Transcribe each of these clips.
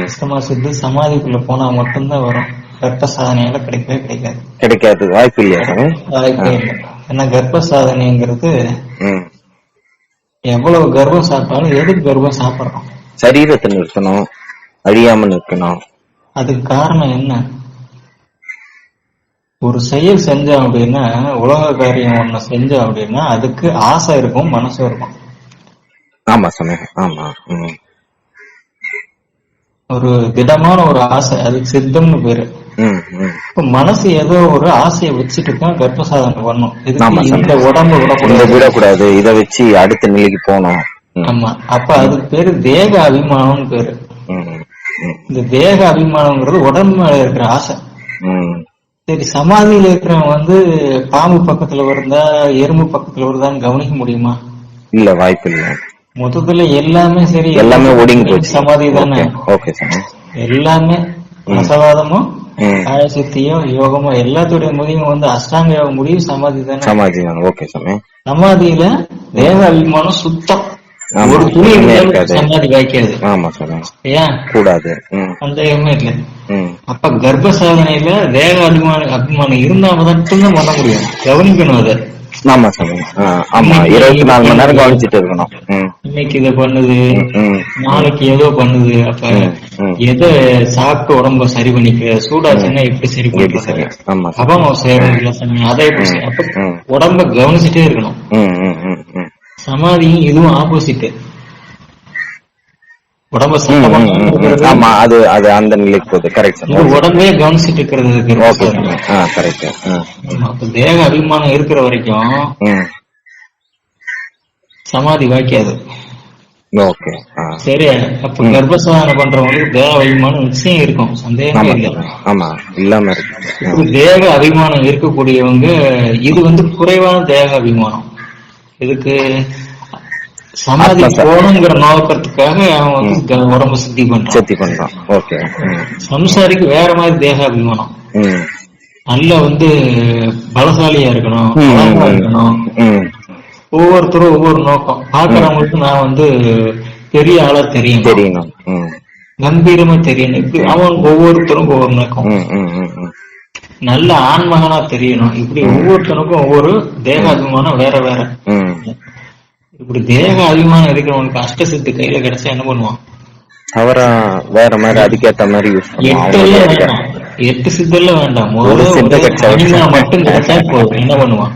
அஷ்டமா சித்து சமாதிக்குள்ள போனா மட்டும்தான் வரும். கர்ப்ப சாதனையால கிடைக்கவே கிடைக்காது. கிடைக்காது, வாய்ப்பு இல்லையா? வாய்ப்பே இல்லை. ஏன்னா கர்ப்ப சாதனைங்கிறது எவ்வளவு கர்ப்பம் சாப்பிட்டாலும் எதுக்கு கர்ப்பம் சாப்பிடறோம்? சரீரத்தை நிறுத்தணும், அழியாம நிற்கணும். அதுக்கு காரணம் என்ன? ஒரு செயல் செஞ்சோம் அப்படின்னா, உலக காரியம் ஒண்ணு செஞ்சோம் அப்படின்னா அதுக்கு ஆசை இருக்கும், மனசும் இருக்கும். ஆமா சொன்னேன். ஆமா. ஒரு திடமான ஒரு ஆசை, அதுக்கு சித்தம்னு பேரு. மனசு ஏதோ ஒரு ஆசையை வச்சுட்டு தான் கர்ப்பசாதனை பண்ணும். இந்த உடம்பு விடக்கூடாது, இதை வச்சு அடுத்த நிலைக்கு போனோம். ஆமா, அப்ப அதுக்கு பேரு தேக அபிமானம் பேரு. இந்த தேக அபிமானம்ங்கிறது உடம்பு மேல இருக்கிற ஆசை. சரி, சமாதியில இருக்கிறவன் பாம்பு பக்கத்துல வருதா எறும்பு பக்கத்துல வருதான்னு கவனிக்க முடியுமா? இல்ல, வாய்ப்பு இல்ல. மொத்தத்துல எல்லாமே சரி, எல்லாமே ஒடுங்கி போச்சு. சமாதி தானே எல்லாமே. ரசவாதமும் ஆயசித்தியோ யோகமோ எல்லாத்துடைய முடிவும் அஷ்டாங்க யோக முடிவு சமாதி தானே. சமாதி தான். ஓகே சாமி. சமாதியில தேக அபிமானம் சுத்தம், ஒரு துணி சமாதி வாய்க்காது. ஆமா சாமி. ஏன் கூடாது? சந்தேகமே இல்லை. அப்ப கர்ப்ப சாதனையில தேக அபிமானம் இருந்தா மட்டும்தான் பண்ண முடியும். கவனிக்கணும் அதை. ஆமா சாமி. ஆமா, 24 மணி நேரம் கவனிச்சுட்டு இருக்கணும். இன்னைக்கு இதை பண்ணுது, நாளைக்கு ஏதோ பண்ணுது. அப்ப எதை சாப்பிட்டு உடம்ப சரி பண்ணிக்க, சூடாச்சுன்னா எப்படி சரி பண்ணிக்க, அபம் செய்யறோம் அதை எப்படி, அப்ப உடம்ப கவனிச்சுட்டே இருக்கணும். சமாதியும் இதுவும் ஆப்போசிட். உடம்ப ஆமா, அது அது அந்த நிலைக்கு போகுது. கரெக்ட். உடம்பே கவனிச்சுட்டு இருக்கிறது. அப்ப தேக அபிமானம் இருக்கிற வரைக்கும் சமாதி வாய்க்காது. சரி, அப்ப கர்ப்பசாதனை பண்றவங்களுக்கு தேக அபிமானம் நிச்சயம் இருக்கும், சந்தேகமே இல்லை. ஆமா, இல்லாம இருக்கு. தேக அபிமானம் இருக்கக்கூடியவங்க இது குறைவான தேக அபிமானம். இதுக்கு சமாதி போகணுங்கிற நோக்கத்துக்காக அவன் உடம்பு சுத்தி பண்றான். சம்சாரிக்கு வேற மாதிரி தேக அபிமானம். நல்ல பலசாலியா இருக்கணும், அழகா இருக்கணும். ஒவ்வொருத்தரும் ஒவ்வொரு நோக்கம். பாக்குறவங்களுக்கு நான் பெரிய ஆளா தெரியணும், கம்பீரமா தெரியணும். இப்படி அவன் ஒவ்வொருத்தரும் ஒவ்வொரு நோக்கம். நல்ல ஆண்மகனா தெரியணும். இப்படி ஒவ்வொருத்தருக்கும் ஒவ்வொரு தேக அபிமானம் வேற வேற. இப்படி தேக அபிமானம் இருக்கிறவனுக்கு அஷ்டசித்து கையில கிடைச்சா என்ன பண்ணுவான்? அவரா வேற மாதிரி அதுக்கேற்ற மாதிரி எட்டு சித்தெல்லாம் வேண்டாம், அனிமா மட்டும் கிடைச்சா போதும். என்ன பண்ணுவான்?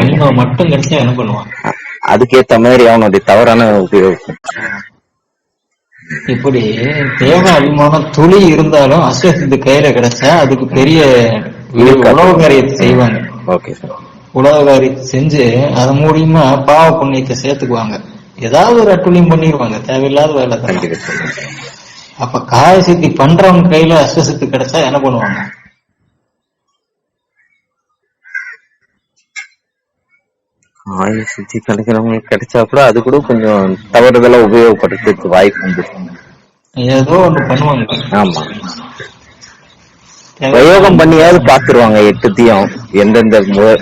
அனிமா மட்டும் கிடைச்சா என்ன பண்ணுவான்? அதுக்கேற்ற மாதிரி அவனுடைய தவறான உபயோகம். இப்படி தேக அபிமானம் துளி இருந்தாலும் அஷ்டசித்து கையில கிடைச்சா அதுக்கு பெரிய உணவு காரியத்தை செய்வாங்க. Okay sir. உலக காரியத்தை செஞ்சு அது மூலியமா பாவ புண்ணியத்தை சேர்த்துக்குவாங்க. ஏதாவது ஒரு அட்டுழியம் பண்ணிடுவாங்க, தேவையில்லாத வேலை. அப்ப காய சித்தி பண்றவங்க கையில அஷ்டசித்து கிடைச்சா என்ன பண்ணுவாங்க? காய சித்தி கிடைக்கிறவங்களுக்கு கிடைச்சா கூட அது கூட கொஞ்சம் தவறுதலா உபயோகப்படுத்துறதுக்கு வாய்ப்பு உண்டு. ஏதோ ஒண்ணு பண்ணுவாங்க. ஆமா, பிரயோகம் பண்ணியாவது பாத்துருவாங்க. எட்டுத்தையும் எந்தெந்த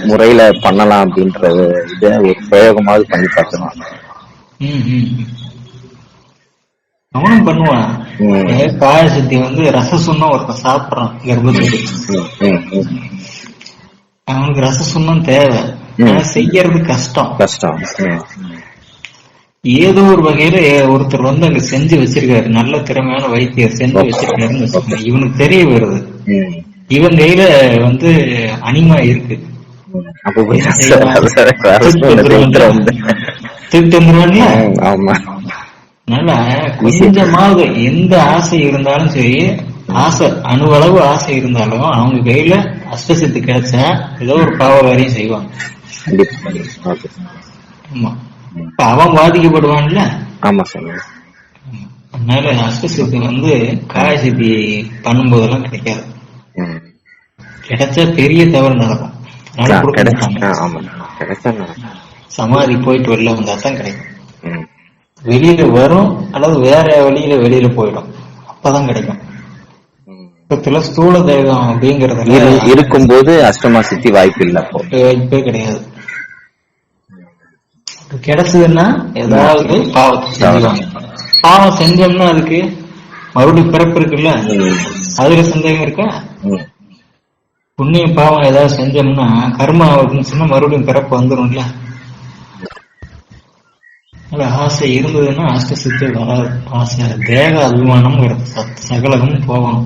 முறையில பண்ணலாம் அப்படின்றது இத ஒரு பிரயோகமாவது பண்ணி பாத்துருவாங்க. அவனும் பண்ணுவான். காய சித்தி ரசசுண்ணம் ஒருத்தன் சாப்பிடறான் கர்ப்பத்துக்கு. அவனுக்கு ரசசுண்ணம் தேவை, செய்யறது கஷ்டம். ஏதோ ஒரு வகையில ஒருத்தர் அங்க செஞ்சு வச்சிருக்காரு, நல்ல திறமையான வைத்தியர் செஞ்சு வச்சிருக்காருன்னு இவனுக்கு தெரிய வருது. இவன் கையில அனிமா இருக்கு. நல்லா கொஞ்சமாவது எந்த ஆசை இருந்தாலும் சரி, ஆசை அணுவளவு ஆசை இருந்தாலும் அவங்க கையில அஷ்டசித்து கிடைச்சா ஏதோ ஒரு பாவகாரியம் செய்வாங்க. ஆமா, அவன் பாதிக்கப்படுவான்ல. ஆமா சார். அதனால அஷ்டசித்து காய சித்தி பண்ணும் போதெல்லாம் கிடைக்காது. கிடைச்சா பெரிய தவறு நடக்கும். சமாதி போயிட்டு வெளில வந்தா தான் கிடைக்கும். வெளியில வரும் அல்லது வேற வழியில வெளியில போயிடும், அப்பதான் கிடைக்கும். இப்ப ஸ்தூல தேகம் அப்படிங்கறது இருக்கும்போது அஷ்டமா சித்தி வாய்ப்பு இல்ல, வாய்ப்பே கிடையாது. கிடைச்சதுன்னா ஏதாவது பாவத்தை செஞ்சுவாங்க. பாவம் செஞ்சோம்னா அதுக்கு மறுபடியும் பிறப்பு இருக்குல்ல, அதுல சந்தேகம் இருக்கா? புண்ணியம் பாவம் ஏதாவது செஞ்சோம்னா கர்மா சொன்னா மறுபடியும் பிறப்பு வந்துடும்ல. ஆசை இருந்ததுன்னா அஷ்ட சித்தி வராது. ஆசை தேக அபிமானம் சகலகமும் போகணும்.